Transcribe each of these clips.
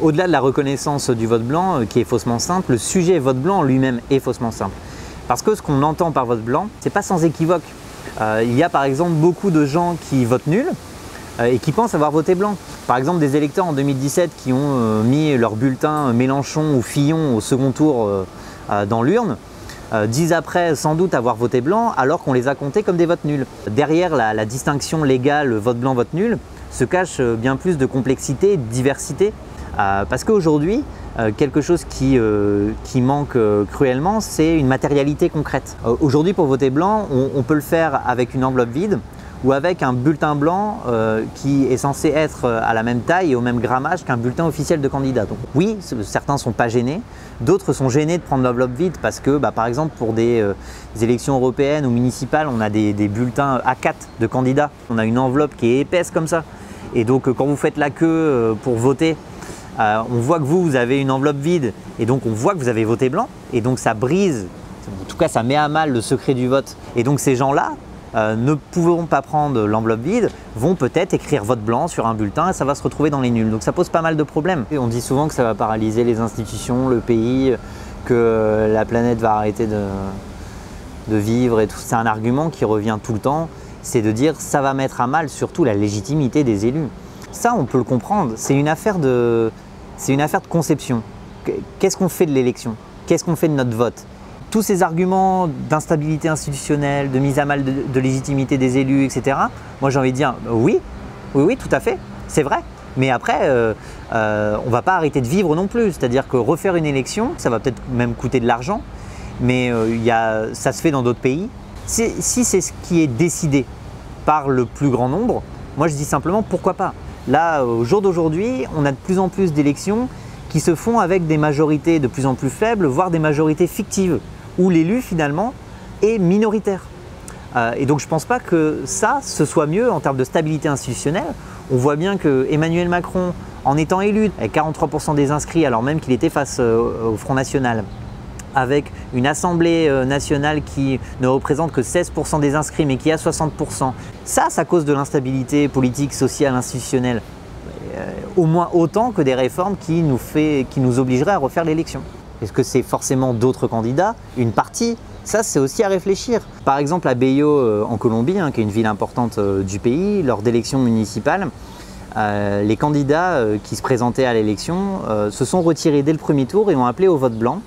Au-delà de la reconnaissance du vote blanc qui est faussement simple, le sujet vote blanc lui-même est faussement simple. Parce que ce qu'on entend par vote blanc, c'est pas sans équivoque. Il y a par exemple beaucoup de gens qui votent nul et qui pensent avoir voté blanc. Par exemple des électeurs en 2017 qui ont mis leur bulletin Mélenchon ou Fillon au second tour dans l'urne, disent après sans doute avoir voté blanc alors qu'on les a comptés comme des votes nuls. Derrière la distinction légale vote blanc, vote nul se cache bien plus de complexité, de diversité. Parce qu'aujourd'hui, quelque chose qui manque cruellement, c'est une matérialité concrète. Aujourd'hui, pour voter blanc, on peut le faire avec une enveloppe vide ou avec un bulletin blanc qui est censé être à la même taille et au même grammage qu'un bulletin officiel de candidat. Donc oui, certains ne sont pas gênés, d'autres sont gênés de prendre l'enveloppe vide parce que, par exemple, pour des élections européennes ou municipales, on a des bulletins A4 de candidats. On a une enveloppe qui est épaisse comme ça. Et donc, quand vous faites la queue pour voter, on voit que vous avez une enveloppe vide et donc on voit que vous avez voté blanc et donc ça brise, en tout cas ça met à mal le secret du vote. Et donc ces gens-là, ne pouvant pas prendre l'enveloppe vide, vont peut-être écrire vote blanc sur un bulletin et ça va se retrouver dans les nuls. Donc ça pose pas mal de problèmes. Et on dit souvent que ça va paralyser les institutions, le pays, que la planète va arrêter de vivre et tout. C'est un argument qui revient tout le temps, c'est de dire ça va mettre à mal surtout la légitimité des élus. Ça on peut le comprendre, c'est une affaire de conception. Qu'est-ce qu'on fait de l'élection? Qu'est-ce qu'on fait de notre vote? Tous ces arguments d'instabilité institutionnelle, de mise à mal de légitimité des élus, etc. Moi j'ai envie de dire oui, tout à fait, c'est vrai. Mais après, on ne va pas arrêter de vivre non plus. C'est-à-dire que refaire une élection, ça va peut-être même coûter de l'argent, mais ça se fait dans d'autres pays. Si c'est ce qui est décidé par le plus grand nombre, moi je dis simplement pourquoi pas. Là, au jour d'aujourd'hui, on a de plus en plus d'élections qui se font avec des majorités de plus en plus faibles, voire des majorités fictives, où l'élu finalement est minoritaire. Et donc je ne pense pas que ça, ce soit mieux en termes de stabilité institutionnelle. On voit bien que Emmanuel Macron, en étant élu avec 43% des inscrits, alors même qu'il était face au Front National, avec une Assemblée nationale qui ne représente que 16% des inscrits, mais qui a 60%. Ça cause de l'instabilité politique, sociale, institutionnelle. Au moins autant que des réformes qui nous obligeraient à refaire l'élection. Est-ce que c'est forcément d'autres candidats? Une partie? Ça, c'est aussi à réfléchir. Par exemple, à Bello, en Colombie, qui est une ville importante du pays, lors d'élections municipales, les candidats qui se présentaient à l'élection se sont retirés dès le premier tour et ont appelé au vote blanc,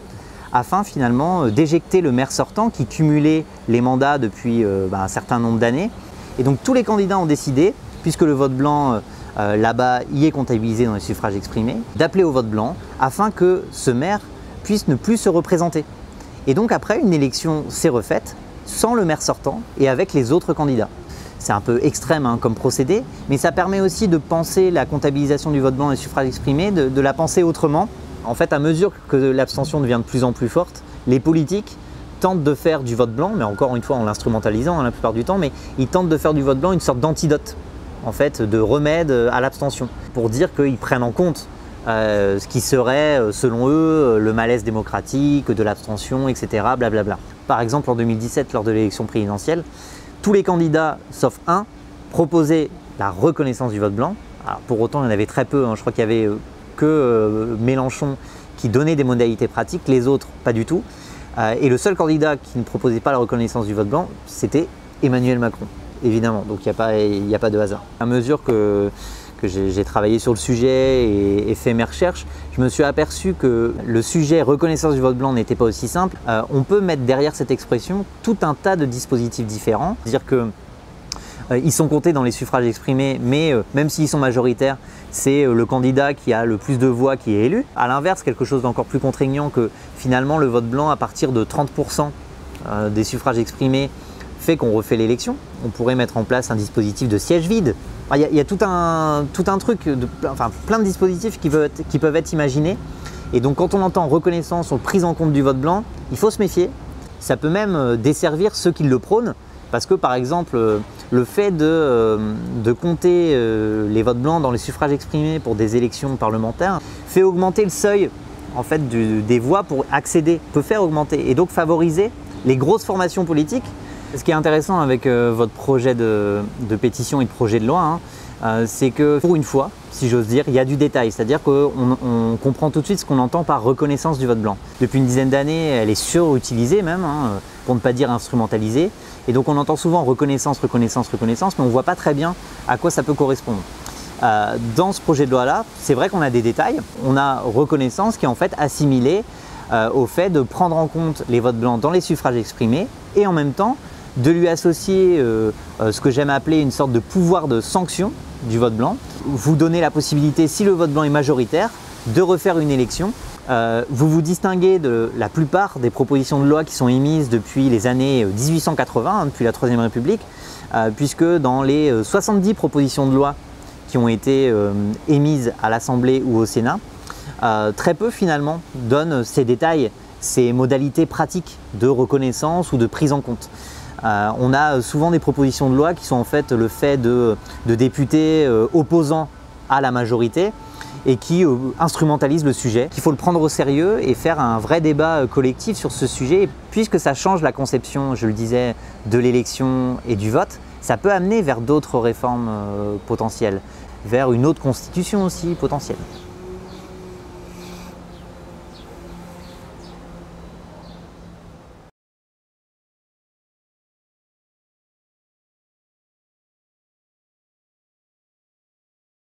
afin finalement d'éjecter le maire sortant qui cumulait les mandats depuis un certain nombre d'années. Et donc tous les candidats ont décidé, puisque le vote blanc là-bas y est comptabilisé dans les suffrages exprimés, d'appeler au vote blanc afin que ce maire puisse ne plus se représenter. Et donc après, une élection s'est refaite sans le maire sortant et avec les autres candidats. C'est un peu extrême comme procédé, mais ça permet aussi de penser la comptabilisation du vote blanc et des suffrages exprimés, de la penser autrement. En fait, à mesure que l'abstention devient de plus en plus forte, les politiques tentent de faire du vote blanc, mais encore une fois en l'instrumentalisant la plupart du temps, mais ils tentent de faire du vote blanc une sorte d'antidote, en fait, de remède à l'abstention, pour dire qu'ils prennent en compte ce qui serait, selon eux, le malaise démocratique, de l'abstention, etc. blablabla. Par exemple, en 2017, lors de l'élection présidentielle, tous les candidats, sauf un, proposaient la reconnaissance du vote blanc. Alors, pour autant, il y en avait très peu, je crois qu'il y avait que Mélenchon qui donnait des modalités pratiques, les autres pas du tout. Et le seul candidat qui ne proposait pas la reconnaissance du vote blanc, c'était Emmanuel Macron, évidemment. Donc il n'y a pas de hasard. À mesure que j'ai travaillé sur le sujet et fait mes recherches, je me suis aperçu que le sujet reconnaissance du vote blanc n'était pas aussi simple. On peut mettre derrière cette expression tout un tas de dispositifs différents. C'est-à-dire que ils sont comptés dans les suffrages exprimés, mais même s'ils sont majoritaires, c'est le candidat qui a le plus de voix qui est élu. À l'inverse, quelque chose d'encore plus contraignant que finalement le vote blanc à partir de 30% des suffrages exprimés fait qu'on refait l'élection. On pourrait mettre en place un dispositif de siège vide. Il y a tout un truc, plein de dispositifs qui peuvent être imaginés. Et donc quand on entend reconnaissance ou prise en compte du vote blanc, il faut se méfier. Ça peut même desservir ceux qui le prônent. Parce que par exemple, le fait de compter les votes blancs dans les suffrages exprimés pour des élections parlementaires fait augmenter le seuil en fait, des voix pour accéder, peut faire augmenter et donc favoriser les grosses formations politiques. Ce qui est intéressant avec votre projet de pétition et de projet de loi, c'est que pour une fois, si j'ose dire. Il y a du détail, c'est-à-dire qu'on comprend tout de suite ce qu'on entend par reconnaissance du vote blanc. Depuis une dizaine d'années, elle est surutilisée même, pour ne pas dire instrumentalisée. Et donc on entend souvent reconnaissance, reconnaissance, reconnaissance, mais on ne voit pas très bien à quoi ça peut correspondre. Dans ce projet de loi-là, c'est vrai qu'on a des détails. On a reconnaissance qui est en fait assimilée au fait de prendre en compte les votes blancs dans les suffrages exprimés et en même temps de lui associer ce que j'aime appeler une sorte de pouvoir de sanction du vote blanc. Vous donnez la possibilité, si le vote blanc est majoritaire, de refaire une élection. Vous vous distinguez de la plupart des propositions de loi qui sont émises depuis les années 1880, depuis la Troisième République, puisque dans les 70 propositions de loi qui ont été émises à l'Assemblée ou au Sénat, très peu finalement donnent ces détails, ces modalités pratiques de reconnaissance ou de prise en compte. On a souvent des propositions de loi qui sont en fait le fait de députés opposants à la majorité et qui instrumentalisent le sujet. Il faut le prendre au sérieux et faire un vrai débat collectif sur ce sujet, puisque ça change la conception, je le disais, de l'élection et du vote. Ça peut amener vers d'autres réformes potentielles, vers une autre constitution aussi potentielle.